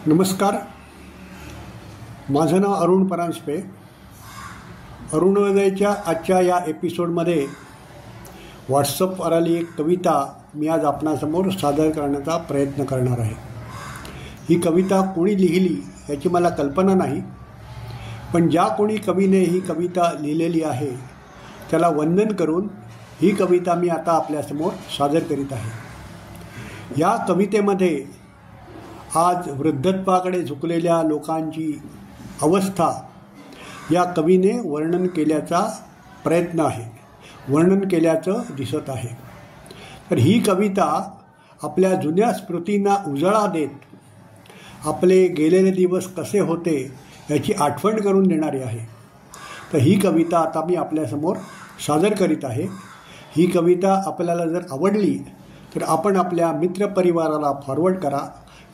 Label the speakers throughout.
Speaker 1: नमस्कार, माझं नाव अरुण परांजपे। अरुणोदयच्या आजच्या या एपिसोडमध्ये व्हॉट्सअपवर आली एक कविता मी आज आपणासमोर सादर करण्याचा प्रयत्न करणार आहे। ही कविता कोणी लिहिली याची मला कल्पना नाही, पण ज्या कोणी कवीने ही कविता लिहिलेली आहे त्याला वंदन करून ही कविता मी आता आपल्यासमोर सादर करीत आहे। या कवितेमध्ये आज वृद्धत्वाकडे झुकलेल्या लोकांची अवस्था या कवीने वर्णन केल्याचा प्रयत्न आहे, वर्णन केल्याचं दिसत आहे। तर ही कविता आपल्या जुन्या स्मृतींना उजाळा देत आपले गेलेले दिवस कसे होते याची आठवण करून देणारी आहे। तर ही कविता आता मी आपल्यासमोर सादर करीत आहे। ही कविता आपल्याला जर आवडली तर आपण आपल्या मित्रपरिवाराला फॉरवर्ड करा,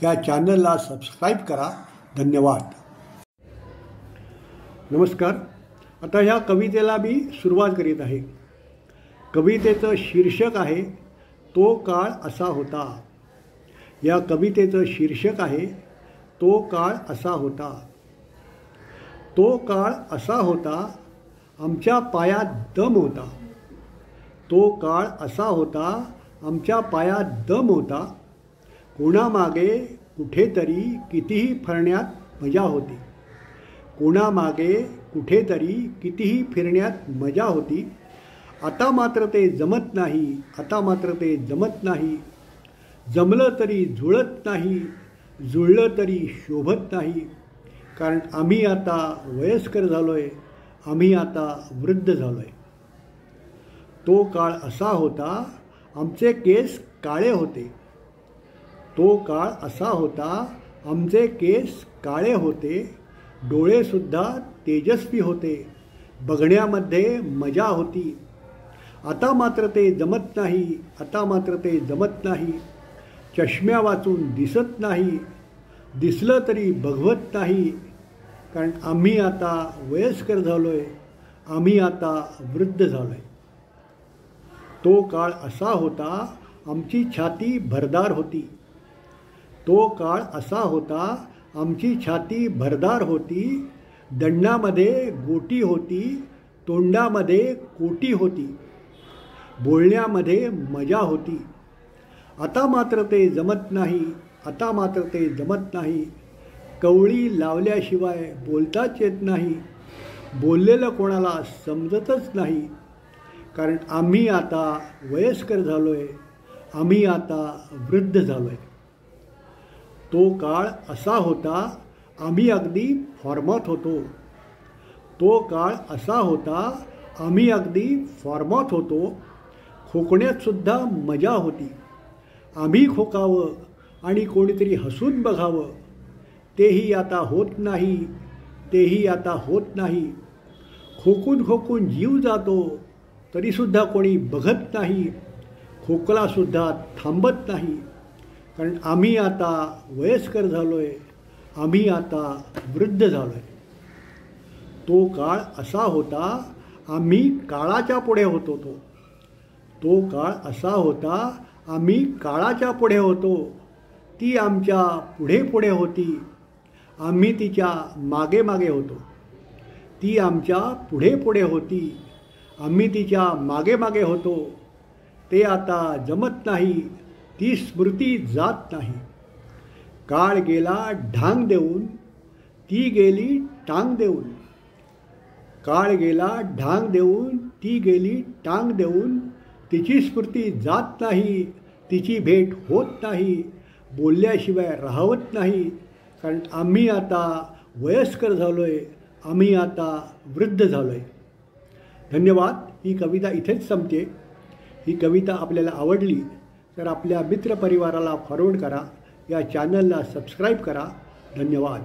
Speaker 1: या चॅनलला सबस्क्राईब करा। धन्यवाद। नमस्कार, आता ह्या कवितेला मी सुरुवात करीत आहे। कवितेचं शीर्षक आहे तो काळ असा होता। या कवितेचं शीर्षक आहे तो काळ असा होता। तो काळ असा होता, आमच्या पायात दम होता। तो काळ असा होता, आमच्या पायात दम होता। कोणामागे कुठेतरी कितीही फिरण्यात मजा होती। कोणामागे कुठेतरी कितीही फिरण्यात मजा होती। आता मात्र ते जमत नाही, आता मात्र ते जमत नाही। जमलं तरी जुळत नाही, जुळलं तरी शोभत नाही। कारण आम्ही आता वयस्कर झालो आहे, आम्ही आता वृद्ध झालो आहे। तो काळ असा होता, आमचे केस काळे होते। तो काळ असा होता, आमचे केस काळे होते। डोळेसुद्धा तेजस्वी होते, बघण्यामध्ये मजा होती। आता मात्र ते जमत नाही, आता मात्र ते जमत नाही। चष्म्या वाचून दिसत नाही, दिसलं तरी बघवत नाही। कारण आम्ही आता वयस्कर झालो आहे, आम्ही आता वृद्ध झालो आहे। तो काळ असा होता, आमची छाती भरदार होती। तो काळ असा होता, आमची छाती भरदार होती। दंडामध्ये गोटी होती, तोंडामध्ये कोटी होती। बोलण्यामध्ये मजा होती। आता मात्र ते जमत नाही, आता मात्र ते जमत नाही। कवळी लावल्याशिवाय बोलताच येत नाही। बोललेलं कोणाला समजतच नाही। कारण आम्ही आता वयस्कर झालो आहे, आम्ही आता वृद्ध झालो आहे। तो काळ असा होता, आम्ही अगदी फॉर्मात होतो। तो काळ असा होता, आम्ही अगदी फॉर्मात होतो। खोकण्यातसुद्धा मजा होती। आम्ही खोकावं आणि कोणीतरी हसून बघावं, तेही आता होत नाही, तेही आता होत नाही। खोकून खोकून जीव जातो, तरीसुद्धा कोणी बघत नाही। खोकलासुद्धा थांबत नाही। कारण आम्ही आता वयस्कर झालो आहे, आम्ही आता वृद्ध झालो आहे। तो काळ असा होता, आम्ही काळाच्या पुढे होतो। तो काळ असा होता, आम्ही काळाच्या पुढे होतो। ती आमच्या पुढे पुढे होती, आम्ही तिच्या मागे मागे होतो। ती आमच्या पुढे पुढे होती, आम्ही तिच्या मागे मागे होतो। ते आता जमत नाही, ती स्मृती जात नाही। काळ गेला ढांग देऊन, ती गेली टांग देऊन। काळ गेला ढांग देऊन, ती गेली टांग देऊन। तिची स्मृती जात नाही, तिची भेट होत नाही। बोलल्याशिवाय राहवत नाही। कारण आम्ही आता वयस्कर झालो आहे, आम्ही आता वृद्ध झालो आहे। धन्यवाद। ही कविता इथेच संपते। ही कविता आपल्याला आवडली तर आपल्या मित्रपरिवाराला फॉरवर्ड करा, या चॅनलला सबस्क्राईब करा। धन्यवाद।